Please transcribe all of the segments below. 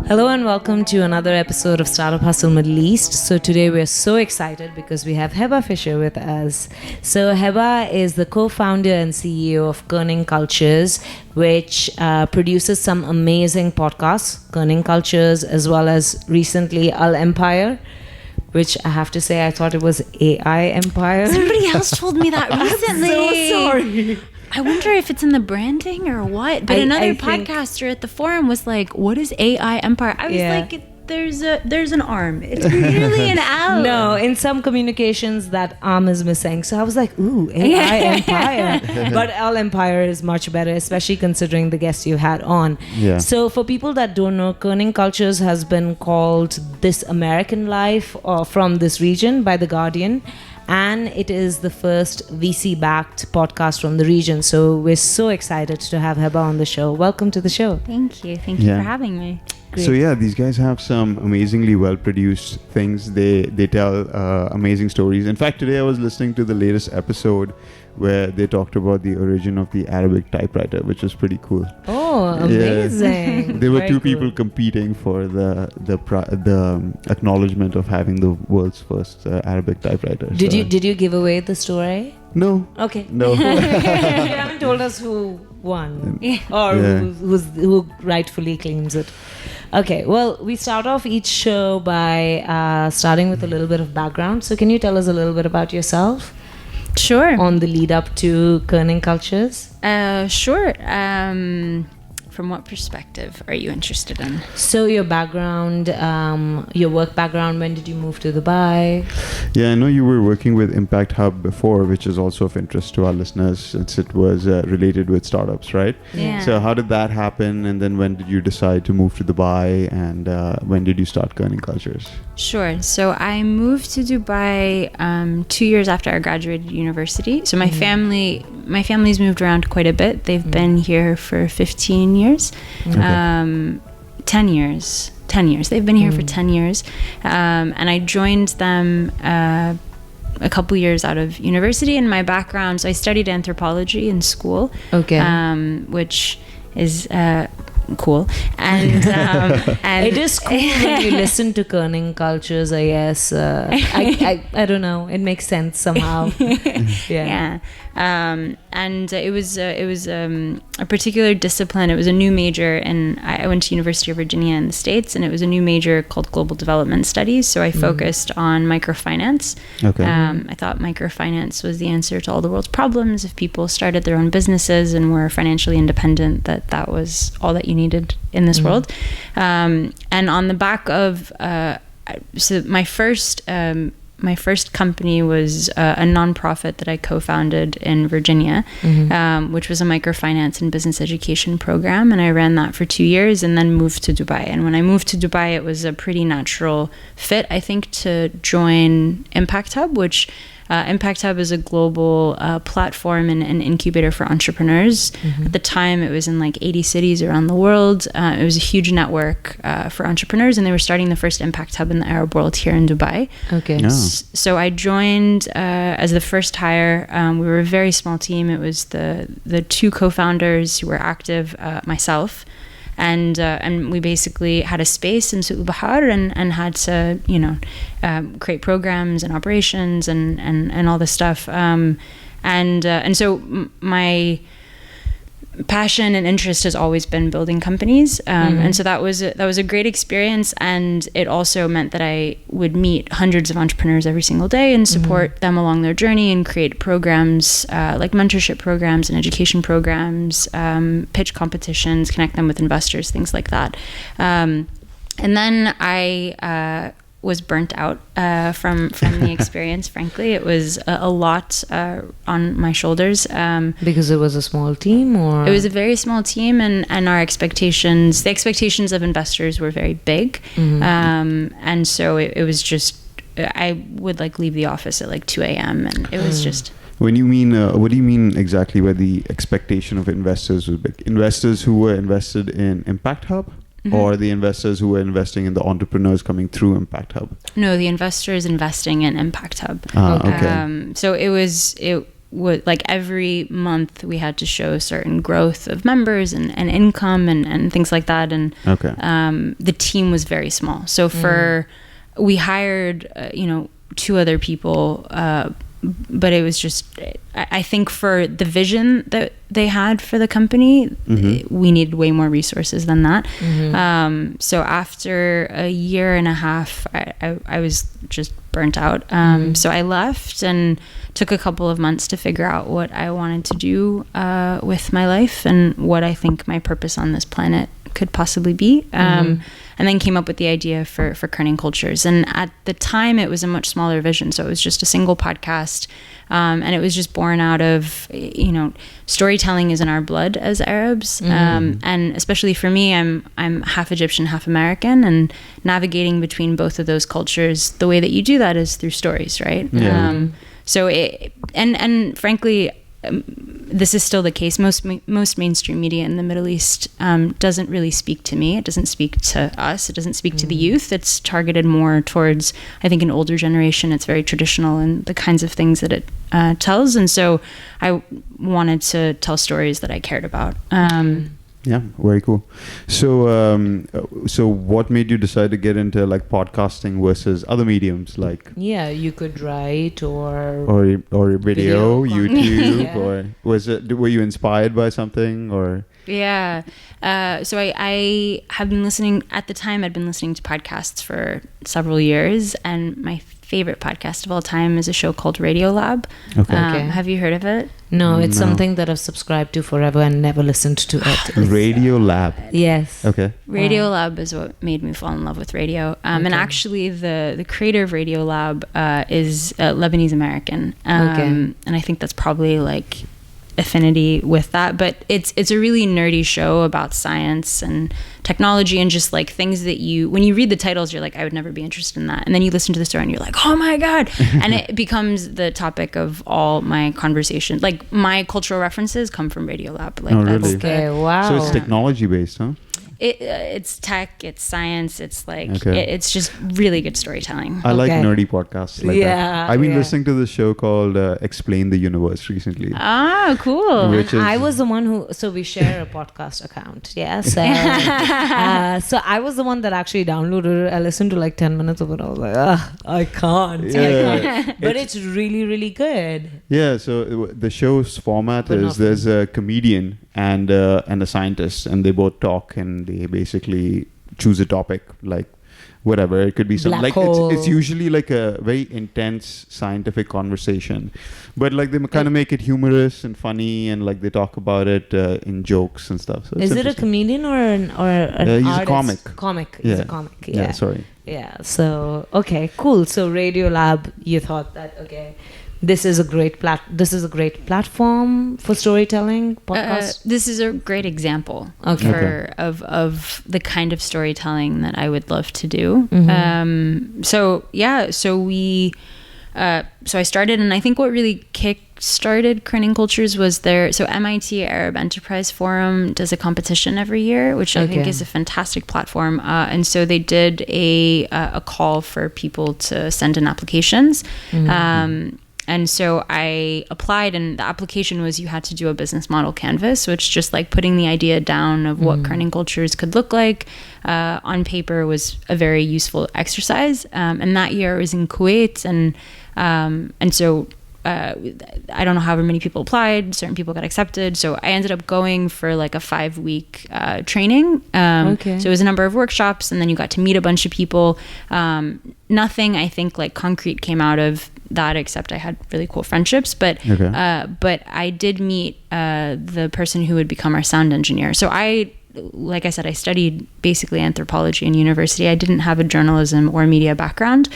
Hello and welcome to another episode of Startup Hustle Middle East. So today we're so excited because we have Hebah Fisher with us. So Hebah is the co-founder and CEO of Kerning Cultures, which produces some amazing podcasts, Kerning Cultures, as well as recently Al Empire, which I have to say I thought it was AI Empire. Somebody else told me that recently. I'm so sorry. I wonder if it's in the branding or what. But another podcaster at the forum was like, "What is AI Empire?" I was like, "There's an arm. It's really an L." No, in some communications that arm is missing. So I was like, "Ooh, AI Empire." But Al Empire is much better, especially considering the guests you had on. Yeah. So for people that don't know, Kerning Cultures has been called This American Life from this region by The Guardian. And it is the first VC-backed podcast from the region. So we're so excited to have Hebah on the show. Welcome to the show. Thank you. Thank you for having me. Great. So these guys have some amazingly well-produced things. They tell amazing stories. In fact, today I was listening to the latest episode where they talked about the origin of the Arabic typewriter, which was pretty cool. Oh, amazing! Yeah. There were Very two cool. people competing for the acknowledgement of having the world's first Arabic typewriter. Did you give away the story? No. Okay. No. You haven't told us who won or who rightfully claims it. Okay, well, we start off each show by starting with a little bit of background. So can you tell us a little bit about yourself? Sure. On the lead up to Kerning Cultures? Sure. From what perspective are you interested in? So your background, your work background, when did you move to Dubai? Yeah, I know you were working with Impact Hub before, which is also of interest to our listeners since it was related with startups, right? Yeah. So how did that happen? And then when did you decide to move to Dubai? And when did you start Kerning Cultures? Sure. So I moved to Dubai 2 years after I graduated university. So my family's moved around quite a bit. They've been here for 15 years. 10 years. They've been here for 10 years. And I joined them a couple years out of university. And my background, so I studied anthropology in school. Okay. Which is cool. And it is cool when you listen to Kerning Cultures, I guess. I don't know. It makes sense somehow. Yeah. And it was a particular discipline. It was a new major, and I went to University of Virginia in the States, and it was a new major called Global Development Studies. So I focused on microfinance. Okay. I thought microfinance was the answer to all the world's problems. If people started their own businesses and were financially independent, that was all that you needed in this world. And on the back of so my first company was a nonprofit that I co-founded in Virginia, which was a microfinance and business education program. And I ran that for 2 years and then moved to Dubai. And when I moved to Dubai, it was a pretty natural fit, I think, to join Impact Hub, which Impact Hub is a global platform and an incubator for entrepreneurs. At the time, it was in like 80 cities around the world. It was a huge network for entrepreneurs, and they were starting the first Impact Hub in the Arab world here in Dubai. Okay. Yeah. So I joined as the first hire. We were a very small team. It was the two co-founders who were active, myself, and we basically had a space in Suq al-Bahar and had to create programs and operations and all this stuff, and so my passion and interest has always been building companies, and so that was a great experience, and it also meant that I would meet hundreds of entrepreneurs every single day and support them along their journey and create programs like mentorship programs and education programs, pitch competitions, connect them with investors, things like that. And then I was burnt out from the experience. Frankly, it was a lot on my shoulders. Because it was a small team, or it was a very small team, and the expectations of investors were very big, and so it was just, I would like leave the office at like 2 a.m. and it was just. When you mean, what do you mean exactly by the expectation of investors was big? Investors who were invested in Impact Hub? Or the investors who were investing in the entrepreneurs coming through Impact Hub? No, the investors investing in Impact Hub. Okay. So it like every month we had to show certain growth of members and income and things like that. And the team was very small. So we hired, 2 other people, but it was just, I think for the vision that they had for the company, we needed way more resources than that. So after a year and a half, I was just burnt out. So I left and took a couple of months to figure out what I wanted to do with my life and what I think my purpose on this planet could possibly be. And then came up with the idea for Kerning Cultures. And at the time, it was a much smaller vision. So it was just a single podcast. And it was just born out of, storytelling is in our blood as Arabs. And especially for me, I'm half Egyptian, half American. And navigating between both of those cultures, the way that you do that is through stories, right? Yeah. So and frankly, this is still the case. Most mainstream media in the Middle East doesn't really speak to me. It doesn't speak to us. It doesn't speak to the youth. It's targeted more towards, I think, an older generation. It's very traditional in the kinds of things that it tells. And so I wanted to tell stories that I cared about. Yeah, very cool. So what made you decide to get into like podcasting versus other mediums like? Yeah, you could write or video, YouTube, Yeah. or were you inspired by something or? Yeah. So I have been listening, at the time I'd been listening to podcasts for several years, and my favorite podcast of all time is a show called Radio Lab. Okay. Have you heard of it? No, it's No. something that I've subscribed to forever and never listened to it. Radio Lab. Yes. Okay. Radio Lab is what made me fall in love with radio. And actually the creator of Radio Lab is Lebanese American. And I think that's probably like affinity with that, but it's a really nerdy show about science and technology and just like things that when you read the titles, you're like, I would never be interested in that, and then you listen to the story and you're like, oh my god. And it becomes the topic of all my conversations. Like my cultural references come from Radio Lab. Like Oh, that's really? Okay, wow. So it's technology based, huh? it's tech, it's science, it's like Okay. it's just really good storytelling. I like Okay. nerdy podcasts like Yeah, that. I've been yeah. listening to this show called Explain the Universe recently. Ah, cool. Which is- I was the one so we share a podcast account. Yeah. So, so I was the one that actually downloaded it. I listened to like 10 minutes of it. I was like, I can't. Yeah. But it's really, really good. Yeah, so the show's format But is not- there's a comedian and a scientist, and they both talk and they basically choose a topic, like whatever. It could be something Black like hole. it's usually like a very intense scientific conversation, but like they kind of make it humorous and funny, and like they talk about it in jokes and stuff. So it's Is it a interesting. comedian or an He's artist? a comic. Comic. He's a comic. Yeah. Yeah, sorry. Yeah. So okay, cool. So Radio Lab, you thought that this is a great platform for storytelling podcast. This is a great example of the kind of storytelling that I would love to do. So I started, and I think what really kick-started Kerning Cultures was so MIT Arab Enterprise Forum does a competition every year, which I think is a fantastic platform. And so they did a call for people to send in applications. And so I applied, and the application was you had to do a business model canvas, which just like putting the idea down of what Kerning Cultures could look like on paper was a very useful exercise. And that year I was in Kuwait, and so I don't know however many people applied. Certain people got accepted, so I ended up going for like a 5-week training. So it was a number of workshops, and then you got to meet a bunch of people. Nothing, I think, like concrete came out of that, except I had really cool friendships. But I did meet the person who would become our sound engineer. So like I said, I studied basically anthropology in university. I didn't have a journalism or media background.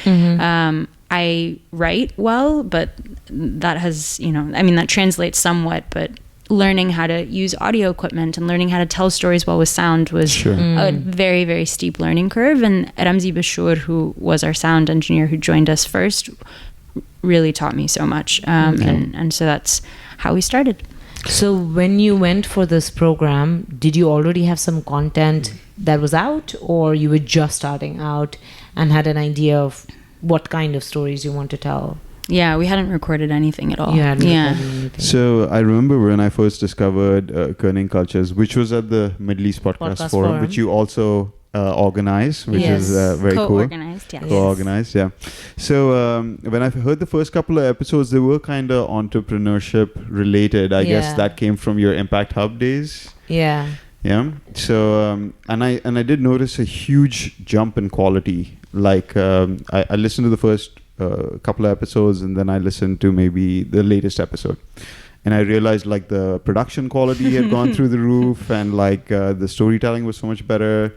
I write well, but that has, that translates somewhat, but learning how to use audio equipment and learning how to tell stories well with sound was a very, very steep learning curve. And Ramzi Bashur, who was our sound engineer who joined us first, really taught me so much. And so that's how we started. So when you went for this program, did you already have some content that was out, or you were just starting out and had an idea of what kind of stories you want to tell? Yeah, we hadn't recorded anything at all. You hadn't Yeah. recorded anything. So I remember when I first discovered Kerning Cultures, which was at the Middle East Podcast Forum, which you also organize, which is very cool. Co-organized, yes. Co-organized, yeah. So when I heard the first couple of episodes, they were kind of entrepreneurship related. I guess that came from your Impact Hub days. Yeah. Yeah. So and I did notice a huge jump in quality. Like I listened to the first couple of episodes, and then I listened to maybe the latest episode, and I realized like the production quality had gone through the roof, and like the storytelling was so much better,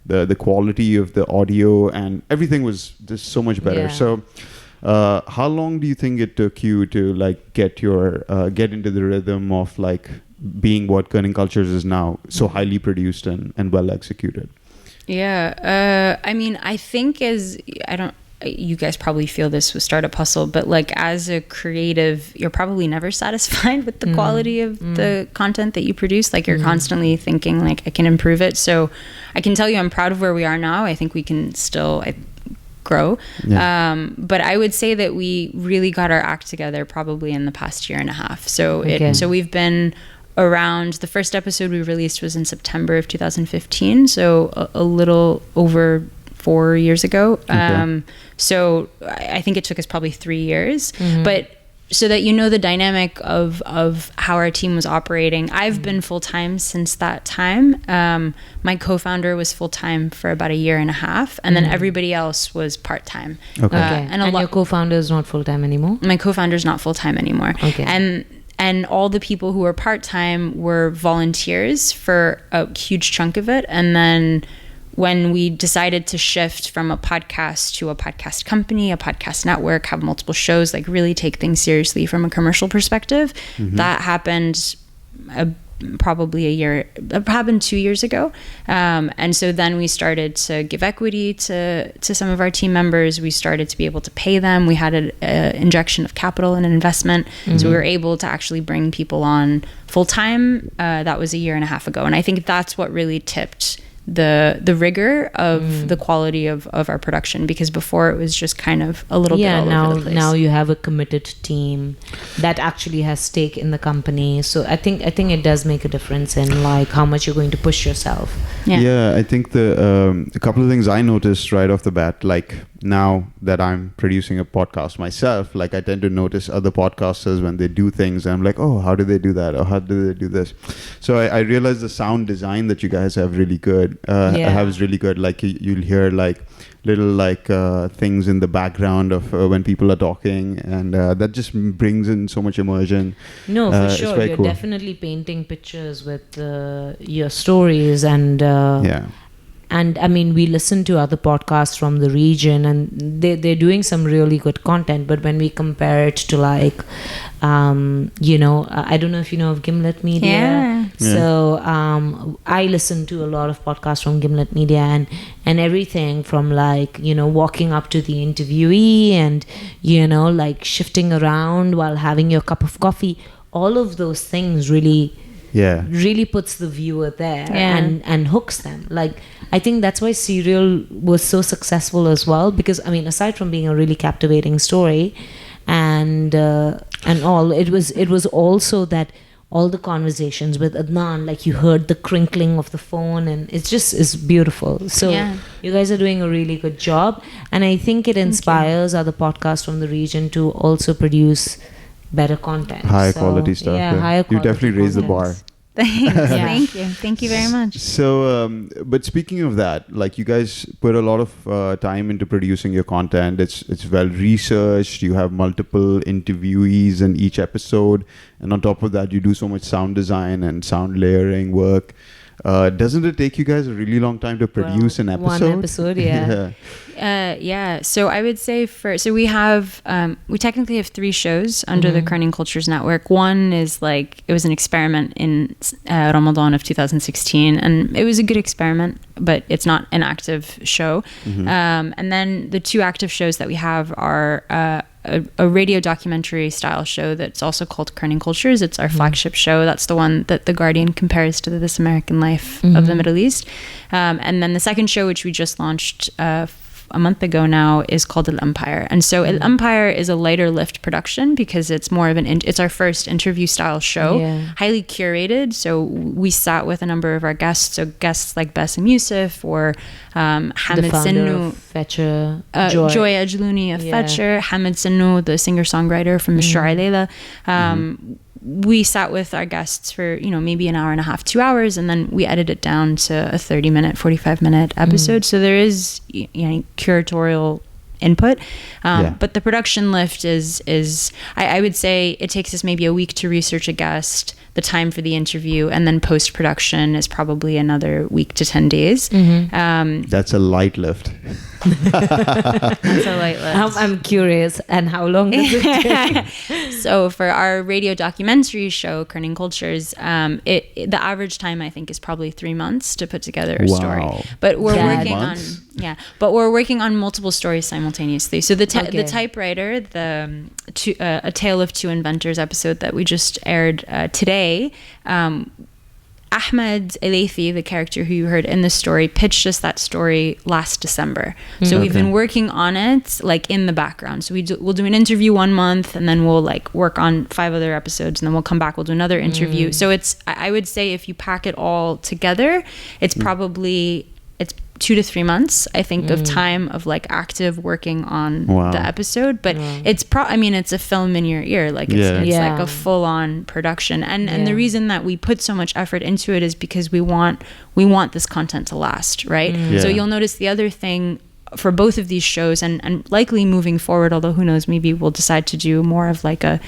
the quality of the audio and everything was just so much better. So how long do you think it took you to like get into the rhythm of like being what Kerning Cultures is now, so highly produced and well executed? Yeah, I mean, I think you guys probably feel this with Startup Hustle, but like as a creative, you're probably never satisfied with the quality of the content that you produce. Like you're constantly thinking like, I can improve it. So I can tell you I'm proud of where we are now. I think we can still grow. Yeah. But I would say that we really got our act together probably in the past year and a half. So so we've been around, the first episode we released was in September of 2015. So a little over 4 years ago. Okay. So I think it took us probably 3 years, but so that you know the dynamic of how our team was operating. I've been full-time since that time. My co-founder was full-time for about a year and a half, and then everybody else was part-time. Okay. And your co-founder is not full-time anymore? My co-founder is not full-time anymore. Okay. And all the people who were part-time were volunteers for a huge chunk of it. And then when we decided to shift from a podcast to a podcast company, a podcast network, have multiple shows, like really take things seriously from a commercial perspective, that happened probably 2 years ago. And so then we started to give equity to some of our team members. We started to be able to pay them. We had an injection of capital and an investment. So we were able to actually bring people on full time. That was a year and a half ago. And I think that's what really tipped the rigor of the quality of our production, because before it was just kind of a little bit all over the place. Now you have a committed team that actually has stake in the company, so I think it does make a difference in like how much you're going to push yourself. I think a couple of things I noticed right off the bat, like now that I'm producing a podcast myself, like I tend to notice other podcasters when they do things and I'm like, oh, how do they do that, or how do they do this? So I realized the sound design that you guys have really good is really good. Like you'll hear like little like things in the background of when people are talking, and that just brings in so much immersion. No, for sure, you're definitely painting pictures with your stories, and and I mean, we listen to other podcasts from the region, and they're doing some really good content. But when we compare it to like, I don't know if you know of Gimlet Media. Yeah. So I listen to a lot of podcasts from Gimlet Media, and everything from like, walking up to the interviewee and, like shifting around while having your cup of coffee. All of those things really puts the viewer there and hooks them. Like, I think that's why Serial was so successful as well, because I mean, aside from being a really captivating story and all, it was also that all the conversations with Adnan, like you heard the crinkling of the phone, and it's beautiful. So you guys are doing a really good job, and I think it inspires other podcasts from the region to also produce better content, high quality stuff. Higher quality. You definitely raised the bar. Thanks. Thank you very much. So but speaking of that, like you guys put a lot of time into producing your content. It's well researched. You have multiple interviewees in each episode, and on top of that you do so much sound design and sound layering work. Doesn't it take you guys a really long time to produce an episode? One episode, So I would say we technically have 3 shows under the Kerning Cultures network. One is like, it was an experiment in Ramadan of 2016, and it was a good experiment, but it's not an active show. And then the 2 active shows that we have are a radio documentary style show that's also called Kerning Cultures. It's our flagship show. That's the one that The Guardian compares to the This American Life of the Middle East. And then the second show, which we just launched a month ago now is called El Empire. And so El Empire is a lighter lift production because it's more of it's our first interview style show, highly curated. So we sat with a number of our guests, so guests like Bassem Youssef or Hamid Sinnu, Fetcher, Joy Ajlouni of Fetcher, Hamid Sinnu, the singer-songwriter from Mishra Leila. We sat with our guests for, maybe an hour and a half, 2 hours, and then we edited it down to a 30-minute, 45-minute episode. So there is curatorial input. But the production lift is I would say it takes us maybe a week to research a guest, the time for the interview, and then post-production is probably another week to 10 days. That's a light lift. That's a light lift. I'm curious. And how long does it take? So for our radio documentary show, Kerning Cultures, the average time I think is probably 3 months to put together a story. But we're working on but we're working on multiple stories simultaneously. So the typewriter, A Tale of Two Inventors episode that we just aired today. Ahmed Eleithi, the character who you heard in the story, pitched us that story last December. So we've been working on it like in the background. So we'll do an interview 1 month, and then we'll like work on 5 other episodes, and then we'll come back, we'll do another interview. So I would say if you pack it all together, it's probably 2 to 3 months, I think, of time of like active working on the episode. But it's it's a film in your ear. Like it's like a full on production. And the reason that we put so much effort into it is because we want this content to last, right? So you'll notice the other thing for both of these shows, and likely moving forward, although who knows, maybe we'll decide to do more of like a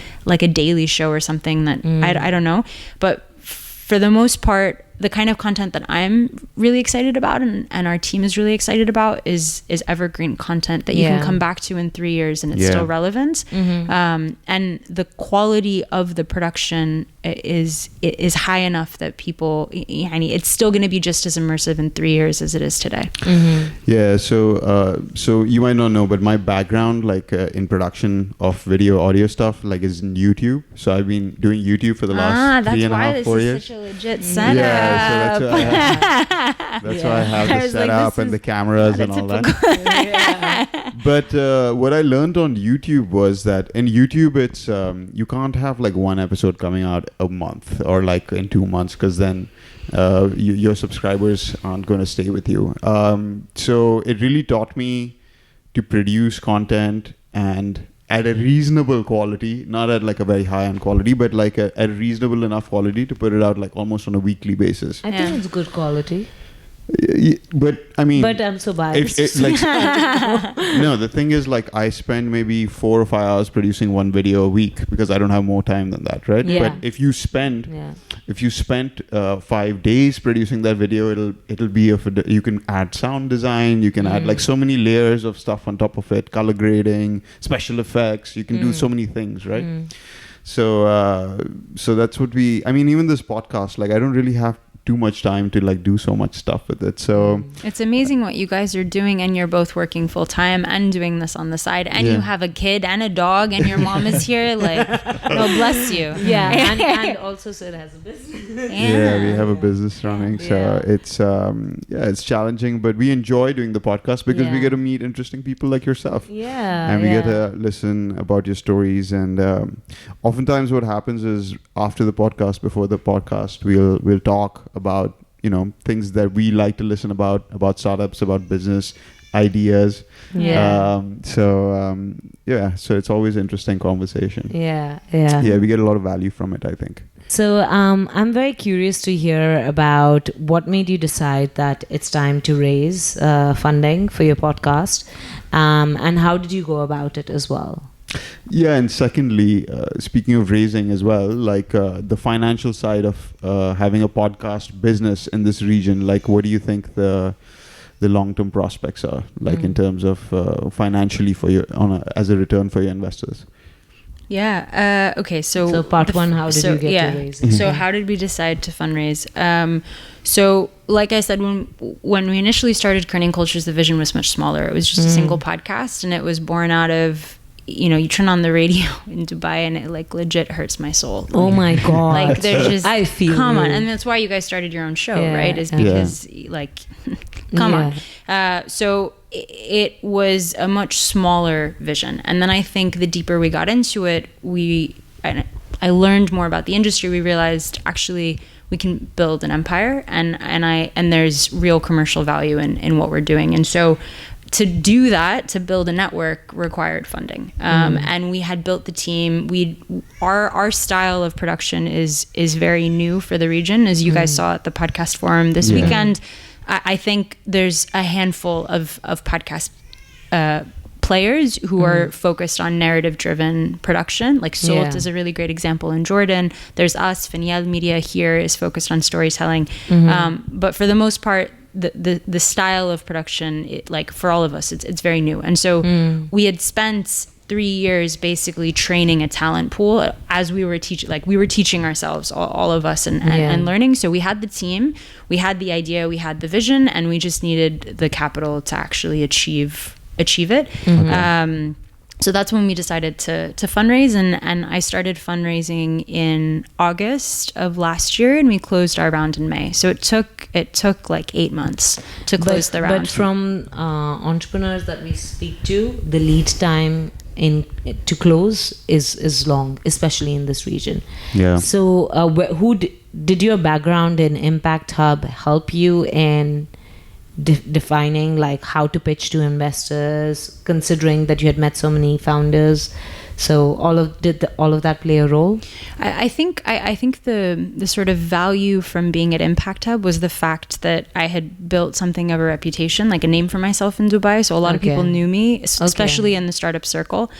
daily show or something that I don't know. But for the most part, the kind of content that I'm really excited about and our team is really excited about is evergreen content that you can come back to in 3 years and it's still relevant. And the quality of the production is high enough that people, it's still going to be just as immersive in 3 years as it is today. Yeah, so you might not know, but my background, like in production of video, audio stuff, like is in YouTube. So I've been doing YouTube for the last 3.5, 4 years. That's why this is such a legit setup. Yeah, so that's why I have the setup and the cameras and all that. But what I learned on YouTube was that in YouTube, it's you can't have like one episode coming out a month or like in 2 months, because then your subscribers aren't going to stay with you. So it really taught me to produce content and at a reasonable quality, not at like a very high-end quality, but like at a reasonable enough quality to put it out like almost on a weekly basis. I think it's good quality. But I mean, but I'm so biased. No, the thing is, like, I spend maybe 4 or 5 hours producing one video a week because I don't have more time than that, right? Yeah. But if you spent 5 days producing that video, it'll be you can add sound design, you can add like so many layers of stuff on top of it, color grading, special effects. You can do so many things, right? So that's what even this podcast, like, I don't really have too much time to like do so much stuff with it. So it's amazing what you guys are doing, and you're both working full time and doing this on the side, and you have a kid and a dog, and your mom is here. Like, no, bless you. And also Sid has a business. We have a business running. So it's challenging, but we enjoy doing the podcast because we get to meet interesting people like yourself. And we get to listen about your stories. And oftentimes what happens is after the podcast, before the podcast, we'll talk about things that we like to listen about startups, about business ideas. So it's always interesting conversation. We get a lot of value from it, I think. So I'm very curious to hear about what made you decide that it's time to raise funding for your podcast, and how did you go about it as well? Yeah, and secondly, speaking of raising as well, like the financial side of having a podcast business in this region, like what do you think the long-term prospects are, like in terms of financially for you as a return for your investors? Okay, so part one, how did you get to raise? So how did we decide to fundraise? So like I said, when we initially started Kerning Cultures, the vision was much smaller. It was just a single podcast, and it was born out of, you turn on the radio in Dubai and it like legit hurts my soul. Oh my God. Like they're just, I feel come on. you. And that's why you guys started your own show, right? Is because like Come on. So it was a much smaller vision. And then I think the deeper we got into it, I learned more about the industry. We realized actually we can build an empire, and there's real commercial value in what we're doing. And so to do that, to build a network, required funding. And we had built the team. Our style of production is very new for the region, as you guys saw at the podcast forum this weekend. I think there's a handful of podcast players who are focused on narrative-driven production. Like Salt is a really great example in Jordan. There's us. Finial Media here is focused on storytelling. But for the most part, the style of production, like for all of us, it's very new. And so we had spent 3 years basically training a talent pool as we were teaching. Like we were teaching ourselves, all of us, and learning. So we had the team, we had the idea, we had the vision, and we just needed the capital to actually achieve it. So that's when we decided to fundraise, and I started fundraising in August of last year, and we closed our round in May. So it took like 8 months to close the round. But from entrepreneurs that we speak to, the lead time to close is long, especially in this region. Yeah. So did your background in Impact Hub help you in defining like how to pitch to investors, considering that you had met so many founders? So did all of that play a role? I think the sort of value from being at Impact Hub was the fact that I had built something of a reputation, like a name for myself in Dubai. So a lot of people knew me, especially in the startup circle.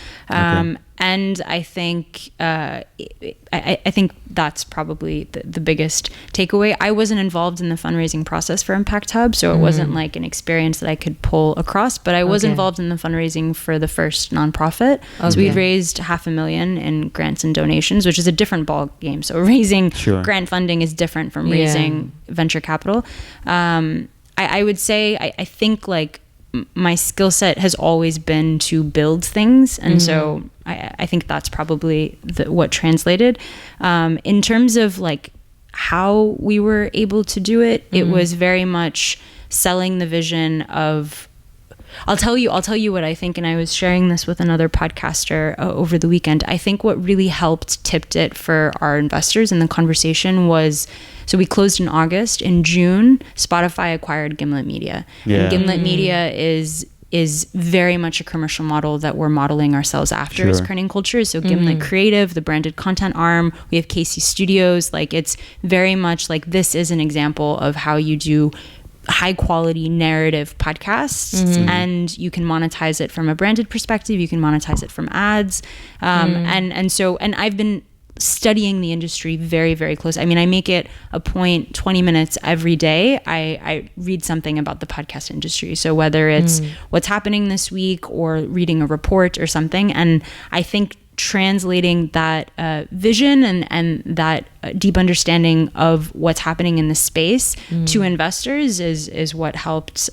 And I think I think that's probably the biggest takeaway. I wasn't involved in the fundraising process for Impact Hub, so it wasn't like an experience that I could pull across. But I was involved in the fundraising for the first nonprofit. So we'd raised $500,000 in grants and donations, which is a different ball game. So raising grant funding is different from raising venture capital. I would say I think like my skill set has always been to build things, and so I think that's probably what translated. In terms of like how we were able to do it, it was very much selling the vision of. I'll tell you what I think, and I was sharing this with another podcaster over the weekend. I think what really tipped it for our investors in the conversation was, so we closed in August. In June, Spotify acquired Gimlet Media. Yeah. And Gimlet Media is very much a commercial model that we're modeling ourselves after as Kerning Cultures. So Gimlet Creative, the branded content arm, we have Casey Studios. Like it's very much like this is an example of how you do high quality narrative podcasts, and you can monetize it from a branded perspective, you can monetize it from ads, and I've been studying the industry very, very close. I mean, I make it a point 20 minutes every day. I read something about the podcast industry. So whether it's what's happening this week or reading a report or something, and I think translating that vision and that deep understanding of what's happening in the space to investors is what helped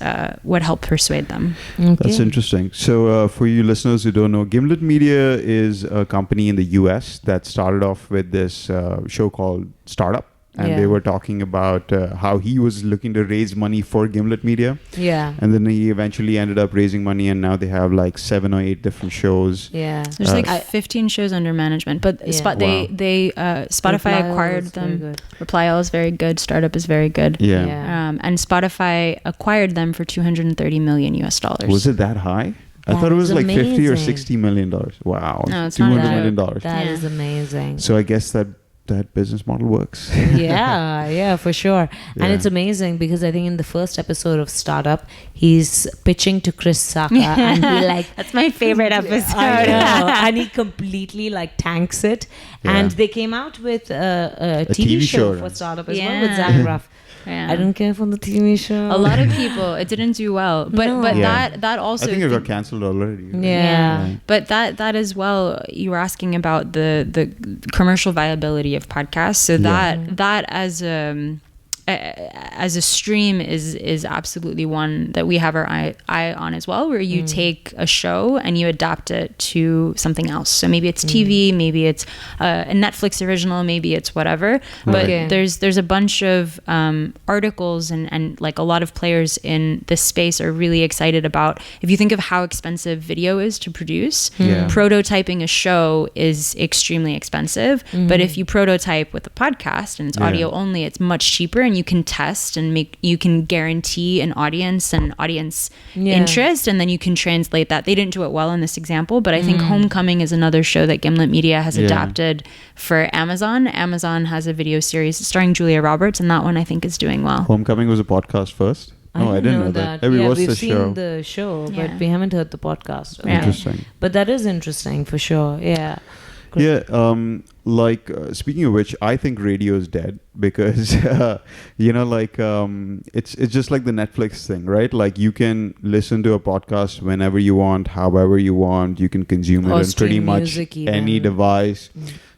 persuade them. That's interesting. So for you listeners who don't know, Gimlet Media is a company in the US that started off with this show called Startup. And they were talking about how he was looking to raise money for Gimlet Media. Yeah. And then he eventually ended up raising money, and now they have like 7 or 8 different shows. Yeah. There's like 15 shows under management, but Spotify acquired them. Reply All is very good. Startup is very good. Yeah. And Spotify acquired them for $230 million US. Was it that high? I thought it was like $50 or $60 million. Wow. No, it's $200 not million. That is amazing. So I guess that business model works. yeah, for sure. Yeah. And it's amazing because I think in the first episode of Startup, he's pitching to Chris Saka and he like that's my favorite episode. I know. And he completely like tanks it. Yeah. And they came out with a TV show for Startup as well with Zach Braff. Yeah. I don't care for the TV show. A lot of people, it didn't do well, but that also I think it got cancelled already. Yeah. But that as well, you were asking about the commercial viability of podcasts. So that as as a stream is absolutely one that we have our eye on as well, where you take a show and you adapt it to something else. So maybe it's TV, maybe it's a Netflix original, maybe it's whatever. But there's a bunch of articles and like a lot of players in this space are really excited about, if you think of how expensive video is to produce, prototyping a show is extremely expensive. But if you prototype with a podcast and it's audio only, it's much cheaper, and you can test and you can guarantee an audience and audience interest, and then you can translate that. They didn't do it well in this example, but I think Homecoming is another show that Gimlet Media has adapted for Amazon. Amazon has a video series starring Julia Roberts, and that one I think is doing well. Homecoming was a podcast first? I didn't know that. Yeah, watched we've the seen show. the show, but we haven't heard the podcast. Yeah. Interesting. But that is interesting for sure. Yeah. Good. Yeah, speaking of which, I think radio is dead because, it's just like the Netflix thing, right? Like you can listen to a podcast whenever you want, however you want. You can consume it on pretty much any device.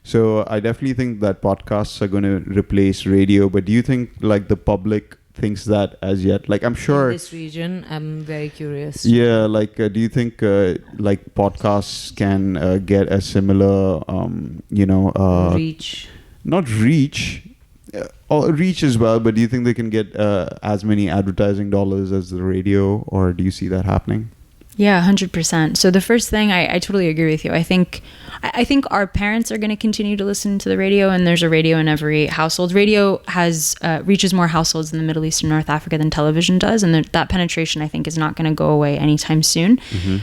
So I definitely think that podcasts are going to replace radio. But do you think like the public thinks that as yet? Like I'm sure in this region, I'm very curious. Yeah, like do you think like podcasts can get a similar reach? Not reach, or reach as well, but do you think they can get as many advertising dollars as the radio, or do you see that happening? Yeah, 100%. So the first thing, I totally agree with you. I think our parents are going to continue to listen to the radio, and there's a radio in every household. Radio has reaches more households in the Middle East and North Africa than television does, and that penetration, I think, is not going to go away anytime soon.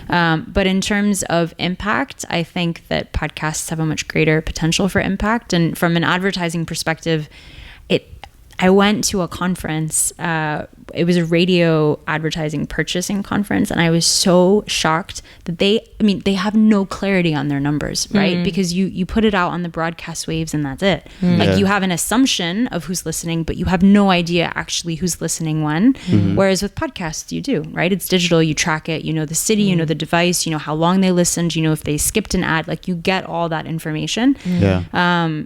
But in terms of impact, I think that podcasts have a much greater potential for impact. And from an advertising perspective, I went to a conference. It was a radio advertising purchasing conference, and I was so shocked that they have no clarity on their numbers, right? Because you put it out on the broadcast waves and that's it. Like you have an assumption of who's listening, but you have no idea actually who's listening when. Whereas with podcasts, you do, right? It's digital. You track it. You know the city. You know the device. You know how long they listened. You know if they skipped an ad. Like you get all that information.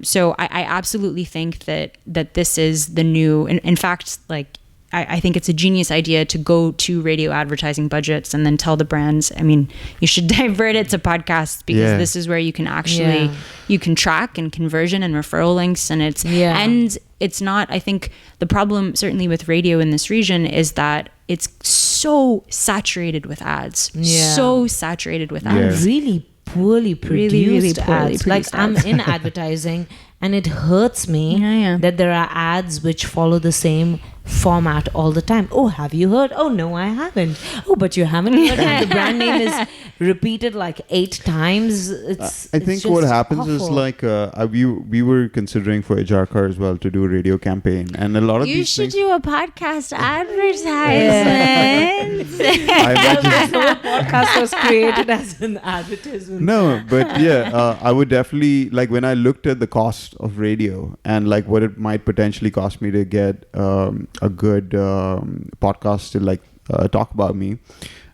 So I absolutely think that this is the new. In fact, like. I think it's a genius idea to go to radio advertising budgets and then tell the brands, you should divert it to podcasts because this is where you can actually, you can track and conversion and referral links, and it's not, I think the problem certainly with radio in this region is that it's so saturated with ads. Really poorly produced ads. Like I'm in advertising and it hurts me that there are ads which follow the same format all the time. Oh, have you heard? Oh, no, I haven't. Oh, but you haven't heard. The brand name is repeated like 8 times. I think what happens is like we were considering for Ajarkar as well to do a radio campaign, and a lot of these things. You should do a podcast advertisement. I imagine this whole podcast was created as an advertisement. No, but I would definitely, like when I looked at the cost of radio and like what it might potentially cost me to get a good podcast to like talk about me,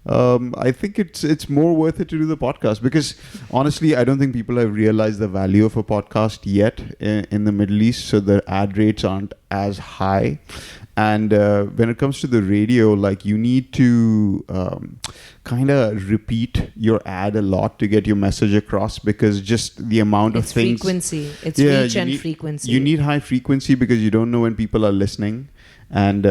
I think it's more worth it to do the podcast, because honestly I don't think people have realized the value of a podcast yet in the Middle East, so the ad rates aren't as high. And when it comes to the radio, like you need to kind of repeat your ad a lot to get your message across, because just the amount of things. Frequency. It's reach and frequency. You need high frequency because you don't know when people are listening. And,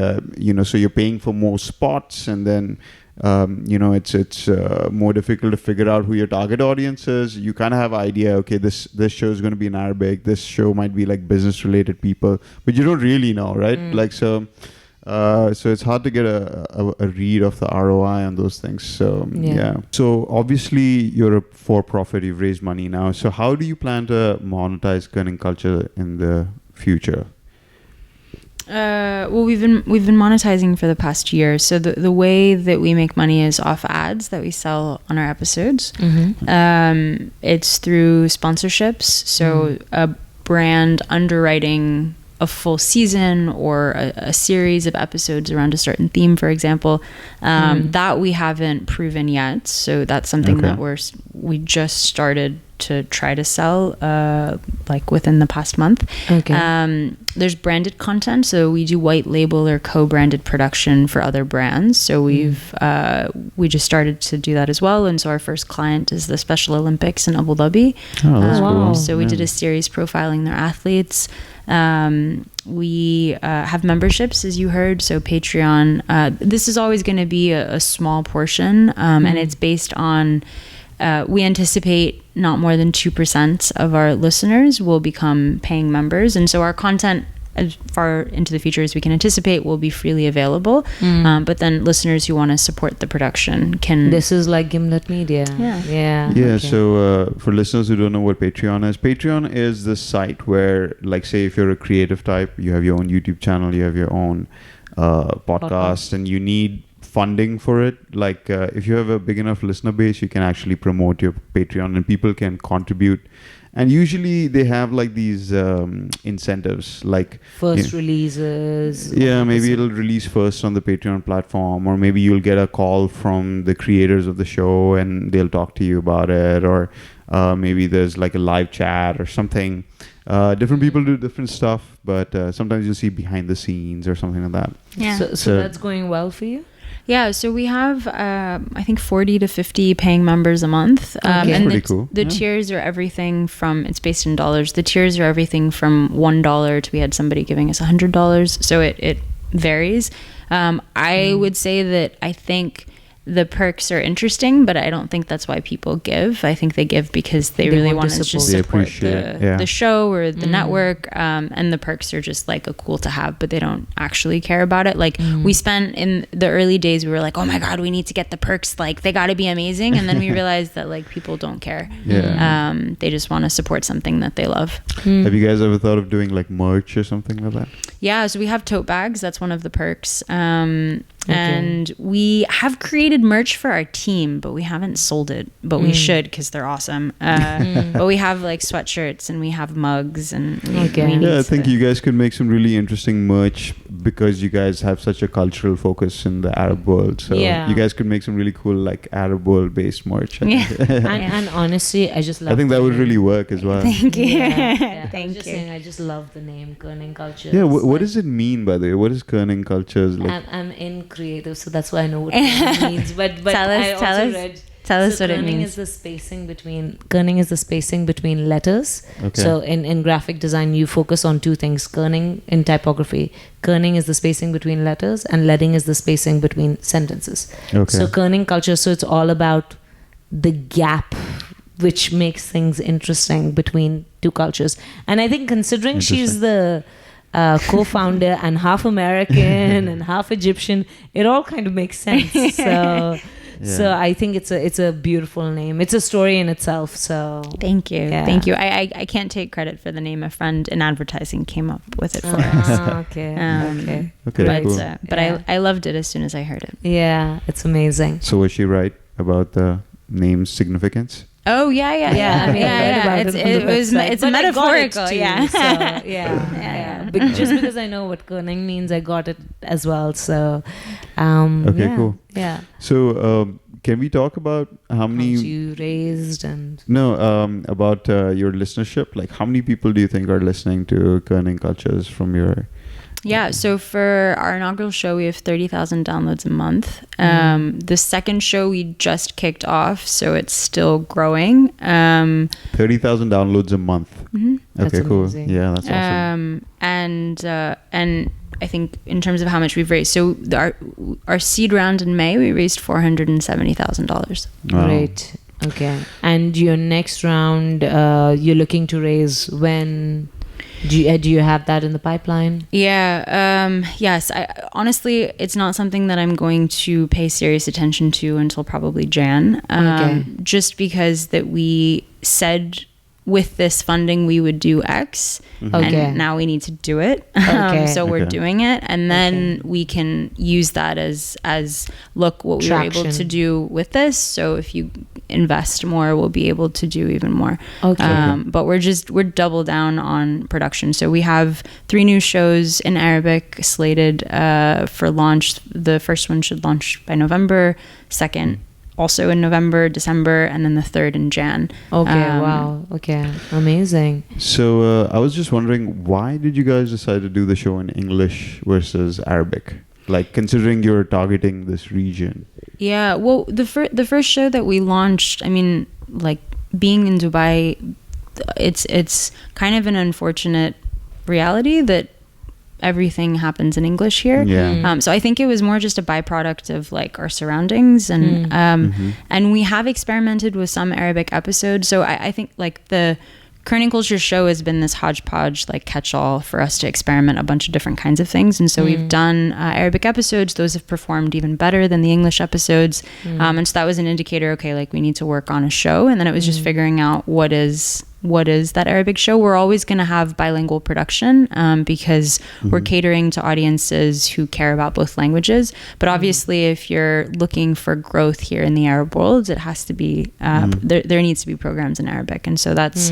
so you're paying for more spots, and then, it's more difficult to figure out who your target audience is. You kind of have an idea, okay, this show is going to be in Arabic. This show might be like business related people, but you don't really know, right? Like, so it's hard to get a read of the ROI on those things. So, So obviously you're a for-profit, you've raised money now. So how do you plan to monetize Kerning Culture in the future? Well, we've been monetizing for the past year. So the way that we make money is off ads that we sell on our episodes. It's through sponsorships. So a brand underwriting a full season or a series of episodes around a certain theme, for example, that we haven't proven yet. So that's something that we just started to try to sell like within the past month. Okay. There's branded content, so we do white label or co-branded production for other brands. So we just started to do that as well, and so our first client is the Special Olympics in Abu Dhabi. Oh, that's cool. So we did a series profiling their athletes. We have memberships, as you heard, so Patreon. This is always going to be a small portion, and it's based on, we anticipate not more than 2% of our listeners will become paying members. And so our content, as far into the future as we can anticipate, will be freely available. But then listeners who want to support the production can... This is like Gimlet Media. Yeah. Yeah, so for listeners who don't know what Patreon is the site where, like, say if you're a creative type, you have your own YouTube channel, you have your own podcast, and you need funding for it. Like if you have a big enough listener base, you can actually promote your Patreon and people can contribute. And usually they have like these incentives, like first releases. Yeah, maybe it'll release first on the Patreon platform, or maybe you'll get a call from the creators of the show and they'll talk to you about it, or maybe there's like a live chat or something. Different people do different stuff, but sometimes you'll see behind the scenes or something like that. Yeah. So that's going well for you? Yeah, so we have, I think, 40 to 50 paying members a month. Okay. And pretty cool. The tiers are everything from, it's based in dollars, the tiers are everything from $1 to we had somebody giving us $100. So it varies. I would say that I think the perks are interesting, but I don't think that's why people give. I think they give because they really want to just support the show or the network, and the perks are just like a cool to have, but they don't actually care about it. Like we spent in the early days, we were like, oh my God, we need to get the perks. Like they got to be amazing. And then we realized that like people don't care. They just want to support something that they love. Have you guys ever thought of doing like merch or something like that? Yeah, so we have tote bags. That's one of the perks. And we have created merch for our team, but we haven't sold it. But we should, because they're awesome. But we have like sweatshirts and we have mugs and we I think you guys could make some really interesting merch because you guys have such a cultural focus in the Arab world. So you guys could make some really cool like Arab world based merch. And honestly, I just love I think that would really work as well. Thank you. Thank you. Saying, I just love the name Kerning Cultures. Yeah, what does it mean, by the way? What is Kerning Cultures? Like? I'm in creative, so that's why I know what it means. But tell us what it means. Kerning is the spacing between letters. Okay. So in graphic design, you focus on two things. Kerning in typography. Kerning is the spacing between letters, and leading is the spacing between sentences. Okay. So Kerning culture. So it's all about the gap which makes things interesting between two cultures. And I think considering she's the co-founder and half American and half Egyptian, it all kind of makes sense. So I think it's a beautiful name. It's a story in itself. So thank you. I can't take credit for the name. A friend in advertising came up with it for us. Okay. But cool. I loved it as soon as I heard it. Yeah, it's amazing. So was she right about the name's significance? Oh yeah. I mean, it's metaphorical. Just because I know what Kerning means, I got it as well. So, cool. Yeah. So, can we talk about how many you raised and about your listenership? Like, how many people do you think are listening to Kerning Cultures from your? Yeah, so for our inaugural show, we have 30,000 downloads a month. The second show we just kicked off, so it's still growing. 30,000 downloads a month. Mm-hmm. Okay, cool. Amazing. Yeah, that's awesome. And I think in terms of how much we've raised, so our seed round in May, we raised $470,000. Wow. Great. Okay. And your next round, you're looking to raise when? Do you have that in the pipeline? Yeah. Yes. Honestly, it's not something that I'm going to pay serious attention to until probably Jan. Just because that we said with this funding we would do X, and now we need to do it. So we're doing it, and then we can use that as look what we were able to do with this. So if you invest more, we'll be able to do even more. But we're double down on production. So we have 3 new shows in Arabic slated for launch. The first one should launch by November. Second also in November, December, and then the 3rd in Jan. Okay, wow. Okay, amazing. So I was just wondering, why did you guys decide to do the show in English versus Arabic? Like, considering you're targeting this region. Yeah, well, the first show that we launched, I mean, like, being in Dubai, it's kind of an unfortunate reality that everything happens in English here. Yeah. So I think it was more just a byproduct of like our surroundings, and and we have experimented with some Arabic episodes. So I think like the Kerning Cultures show has been this hodgepodge, like catch-all for us to experiment a bunch of different kinds of things. And so we've done Arabic episodes. Those have performed even better than the English episodes. And so that was an indicator, okay, like we need to work on a show. And then it was just figuring out what is that Arabic show. We're always going to have bilingual production because we're catering to audiences who care about both languages. But obviously, if you're looking for growth here in the Arab world, it has to be, there needs to be programs in Arabic. And so that's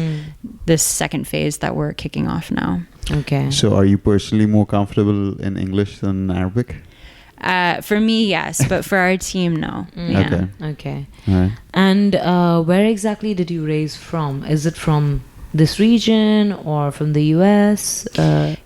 this second phase that we're kicking off now. Okay. So are you personally more comfortable in English than Arabic? For me, yes, but for our team, no. Yeah. Okay. All right. And where exactly did you raise from? Is it from this region or from the US?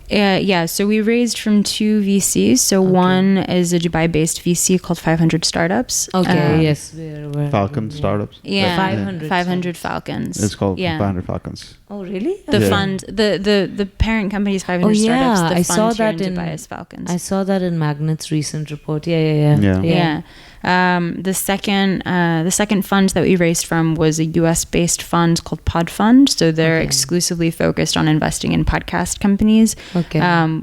Yeah, so we raised from 2 VCs. So one is a Dubai-based VC called 500 Startups. Okay, yes. We're Falcon Startups? Yeah, 500 500 Falcons. It's called Yeah. 500 Falcons. Oh, really? The fund, the parent company is 500 Startups. The I fund saw here that in Dubai is Falcons. I saw that in Magnet's recent report. Yeah. The second fund that we raised from was a US-based fund called Pod Fund. So they're exclusively focused on investing in podcast companies. Okay.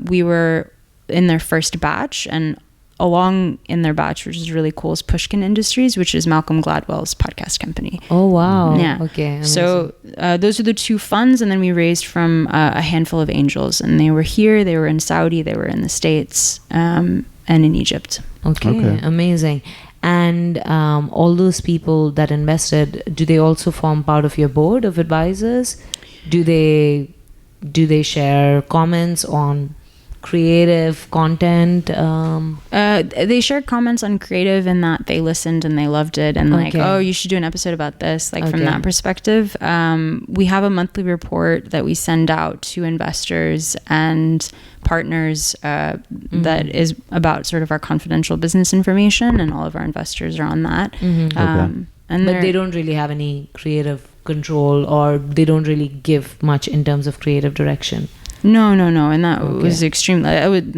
We were in their first batch, and along in their batch, which is really cool, is Pushkin Industries, which is Malcolm Gladwell's podcast company. Oh, wow. Yeah. Okay. Amazing. So those are the 2 funds, and then we raised from a handful of angels, and they were here, they were in Saudi, they were in the States, and in Egypt. Okay. Amazing. And all those people that invested, do they also form part of your board of advisors? Do they share comments on creative content? They shared comments on creative in that they listened and they loved it, and like, oh, you should do an episode about this, like from that perspective. We have a monthly report that we send out to investors and partners that is about sort of our confidential business information, and all of our investors are on that. But they don't really have any creative control, or they don't really give much in terms of creative direction. No, and that was extremely. I would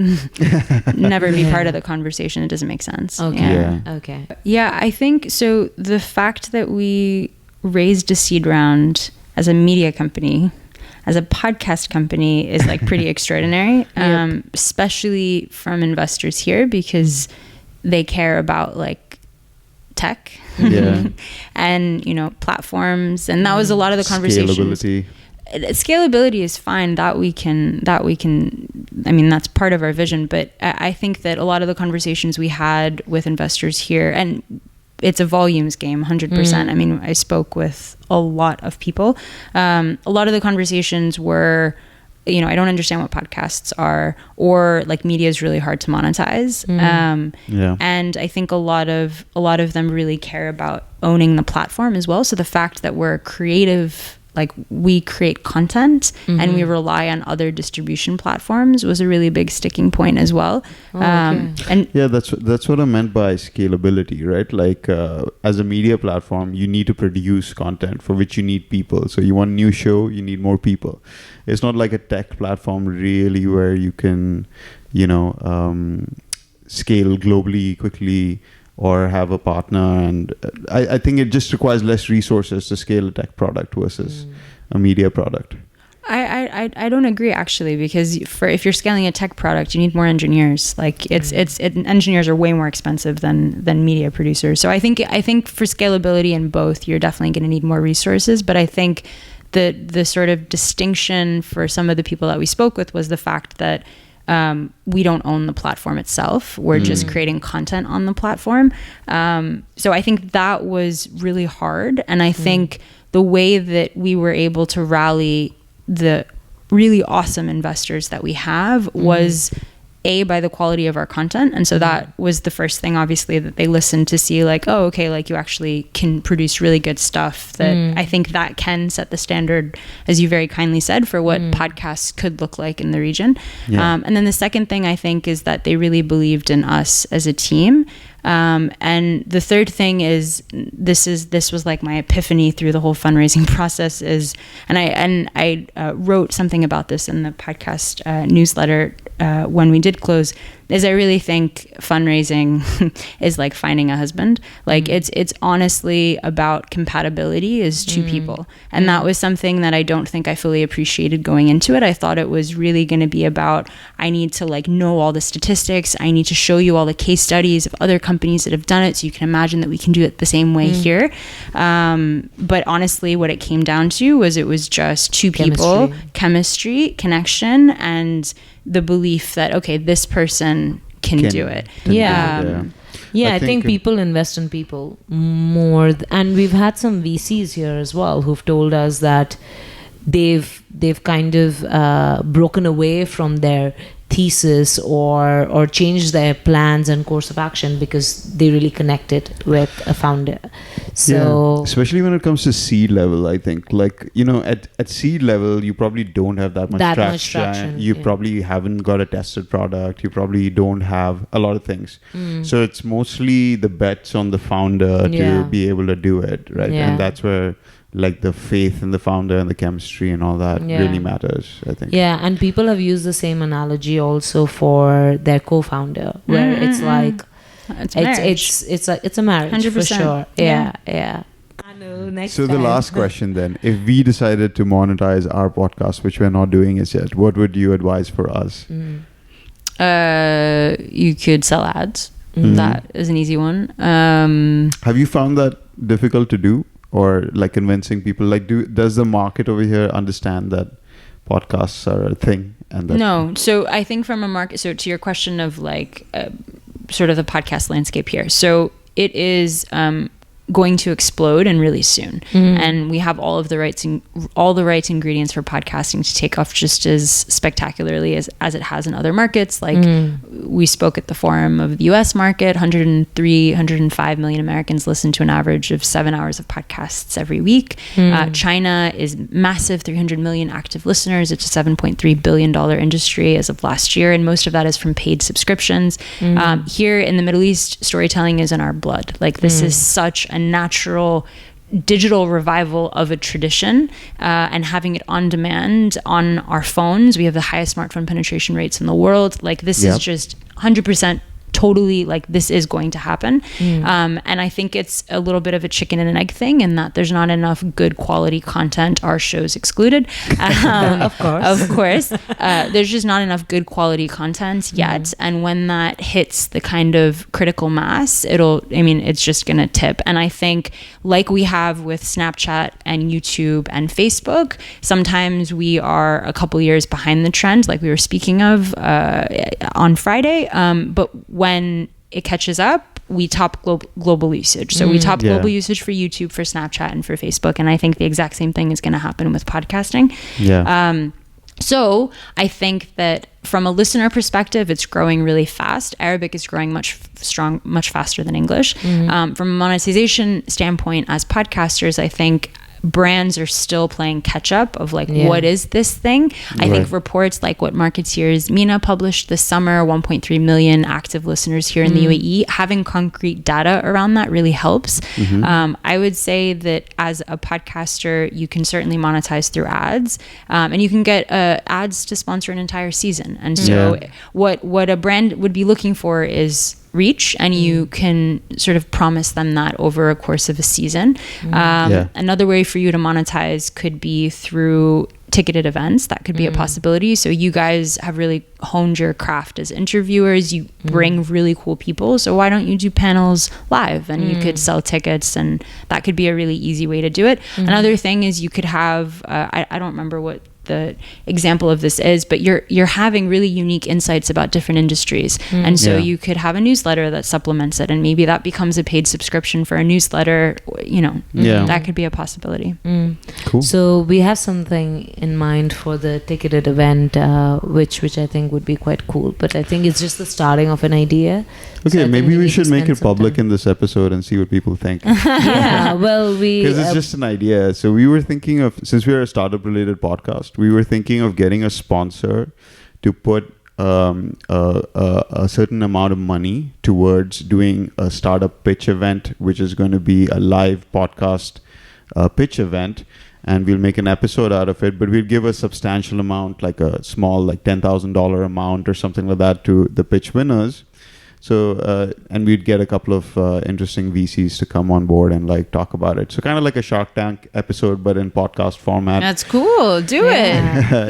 never be part of the conversation. It doesn't make sense. Okay. Yeah, I think so. The fact that we raised a seed round as a media company, as a podcast company, is like pretty extraordinary, especially from investors here, because they care about like tech and platforms, and that was a lot of the conversations. Scalability is fine, that we can I mean, that's part of our vision, but I think that a lot of the conversations we had with investors here, and it's a volumes game, 100%. I mean, I spoke with a lot of people. A lot of the conversations were, I don't understand what podcasts are, or like media is really hard to monetize. And I think a lot of them really care about owning the platform as well. So the fact that we're creative, like we create content and we rely on other distribution platforms, was a really big sticking point as well. And yeah, that's what I meant by scalability, right? Like as a media platform, you need to produce content for which you need people. So you want a new show, you need more people. It's not like a tech platform really where you can, scale globally quickly, or have a partner, and I think it just requires less resources to scale a tech product versus a media product. I don't agree, actually, because if you're scaling a tech product, you need more engineers. Like engineers are way more expensive than media producers. So I think for scalability in both, you're definitely going to need more resources. But I think the sort of distinction for some of the people that we spoke with was the fact that we don't own the platform itself. We're just creating content on the platform. So I think that was really hard. And I think the way that we were able to rally the really awesome investors that we have was by the quality of our content. And so that was the first thing, obviously, that they listened to see, like, oh, okay, like you actually can produce really good stuff. That I think that can set the standard, as you very kindly said, for what podcasts could look like in the region. And then the second thing I think is that they really believed in us as a team. And the third thing is this was like my epiphany through the whole fundraising process is, and I wrote something about this in the podcast newsletter when we did close, is I really think fundraising is like finding a husband. Like it's honestly about compatibility as two people. And that was something that I don't think I fully appreciated going into it. I thought it was really going to be about, I need to like know all the statistics. I need to show you all the case studies of other companies that have done it, so you can imagine that we can do it the same way here. But honestly, what it came down to was it was just two people, chemistry, connection, and the belief that, okay, this person can do it. I think people invest in people more, and we've had some VCs here as well who've told us that they've kind of broken away from their thesis or changed their plans and course of action because they really connected with a founder. So especially when it comes to seed level, I think, like, you know, at seed level you probably don't have that much traction. You probably haven't got a tested product. You probably don't have a lot of things. So it's mostly the bets on the founder to be able to do it, right? And that's where like the faith in the founder and the chemistry and all that really matters, I think. And people have used the same analogy also for their co-founder, where it's like it's a marriage 100%. For sure. I know. Next so the last question then, if we decided to monetize our podcast, which we're not doing as yet, what would you advise for us? You could sell ads. That is an easy one. Have you found that difficult to do? Or like convincing people, like does the market over here understand that podcasts are a thing? And that no. So I think from a market, so to your question of like sort of the podcast landscape here. So it is going to explode and really soon. And we have all the right ingredients for podcasting to take off just as spectacularly as it has in other markets. Like we spoke at the forum of the US market, 105 million Americans listen to an average of 7 hours of podcasts every week. China is massive, 300 million active listeners. It's a $7.3 billion industry as of last year. And most of that is from paid subscriptions. Here in the Middle East, storytelling is in our blood. Like this is such a natural digital revival of a tradition, and having it on demand on our phones. We have the highest smartphone penetration rates in the world. Like this is just 100% totally, like this is going to happen. And I think it's a little bit of a chicken and an egg thing in that there's not enough good quality content, our shows excluded. Of course. There's just not enough good quality content yet. And when that hits the kind of critical mass, it's just going to tip. And I think like we have with Snapchat and YouTube and Facebook, sometimes we are a couple years behind the trend, like we were speaking of on Friday. But when it catches up, we top global usage. So we top global usage for YouTube, for Snapchat, and for Facebook. And I think the exact same thing is going to happen with podcasting. So I think that from a listener perspective, it's growing really fast. Arabic is growing much faster than English. From a monetization standpoint, as podcasters, I think brands are still playing catch up of like, what is this thing? I think reports like what Marketeers Mina published this summer, 1.3 million active listeners here in the UAE, having concrete data around that really helps. I would say that as a podcaster, you can certainly monetize through ads, and you can get ads to sponsor an entire season. And so what a brand would be looking for is reach, and you can sort of promise them that over a course of a season. Another way for you to monetize could be through ticketed events. That could be a possibility. So you guys have really honed your craft as interviewers. You bring really cool people. So why don't you do panels live, and you could sell tickets, and that could be a really easy way to do it. Another thing is you could have, I don't remember what the example of this is, but you're having really unique insights about different industries. And so you could have a newsletter that supplements it, and maybe that becomes a paid subscription for a newsletter, that could be a possibility. Cool. So we have something in mind for the ticketed event, which I think would be quite cool, but I think it's just the starting of an idea. Okay, So maybe we should make it some public time. in this episode and see what people think. Yeah, well, Because it's just an idea. So we were thinking of, since we are a startup-related podcast, we were thinking of getting a sponsor to put a certain amount of money towards doing a startup pitch event, which is going to be a live podcast pitch event. And we'll make an episode out of it, but we'll give a substantial amount, like a small, like $10,000 amount or something like that to the pitch winners. So, and we'd get a couple of interesting VCs to come on board and like talk about it. So kind of like a Shark Tank episode, but in podcast format. That's cool. Do it.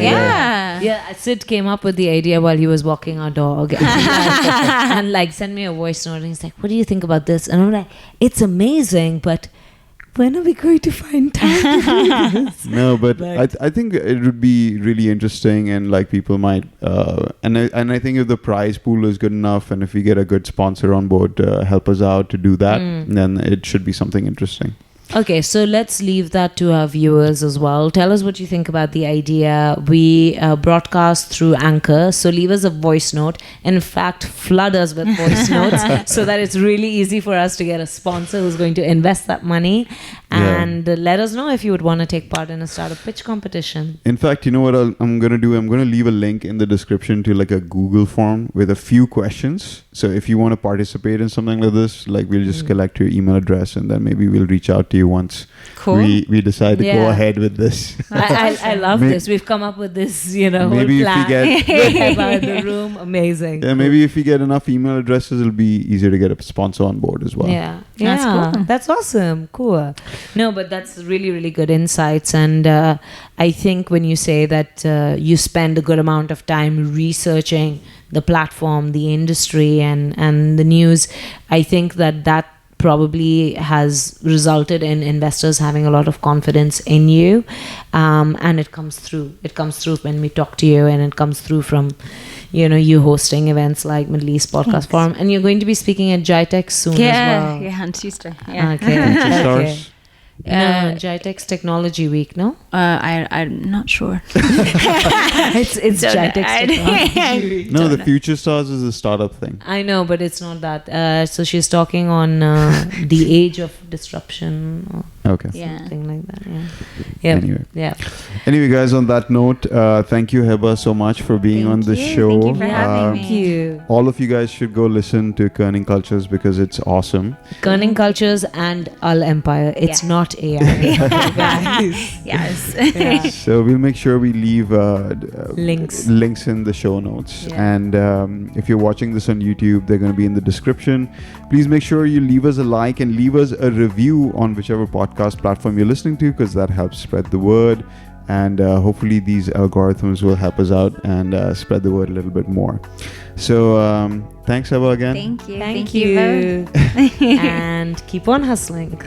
Yeah, Sid came up with the idea while he was walking our dog and like sent me a voice note and he's like, what do you think about this? And I'm like, it's amazing, but when are we going to find time to do this? No, but I think it would be really interesting, and like people might and I think if the prize pool is good enough, and if we get a good sponsor on board to help us out to do that, then it should be something interesting. Okay, so let's leave that to our viewers as well. Tell us what you think about the idea. We broadcast through Anchor, so leave us a voice note. In fact, flood us with voice notes so that it's really easy for us to get a sponsor who's going to invest that money. And let us know if you would want to take part in a startup pitch competition. In fact, you know what I'm going to do? I'm going to leave a link in the description to like a Google form with a few questions. So if you want to participate in something like this, like we'll just collect your email address and then maybe we'll reach out to you once we decide to go ahead with this. I love this. We've come up with this, whole maybe plan. If we get about the room, amazing. Yeah, maybe if we get enough email addresses, it'll be easier to get a sponsor on board as well. Yeah, That's cool. That's awesome. Cool. No, but that's really, really good insights. And I think when you say that you spend a good amount of time researching the platform, the industry, and the news, I think that probably has resulted in investors having a lot of confidence in you, and it comes through when we talk to you, and it comes through from you hosting events like Middle East Podcast Forum, and you're going to be speaking at GITEX soon as well. On Tuesday. Yeah. Okay. No, GITEX Technology Week, no? I'm not sure. It's GITEX Technology Week. No, the Future Stars is a startup thing. I know, but it's not that. So she's talking on the age of disruption or something like that. Yeah. Anyway, guys, on that note, thank you, Hebah, so much for being on the show. Thank you for having me. Thank you. All of you guys should go listen to Kerning Cultures because it's awesome. Kerning Cultures and Al Empire. It's not AI. Guys. Yes. Yeah. So we'll make sure we leave Links in the show notes. Yeah. And if you're watching this on YouTube, they're going to be in the description. Please make sure you leave us a like and leave us a review on whichever podcast platform you're listening to, because that helps spread the word. And hopefully these algorithms will help us out and spread the word a little bit more. So thanks, Hebah, again. Thank you. Thank you. And keep on hustling.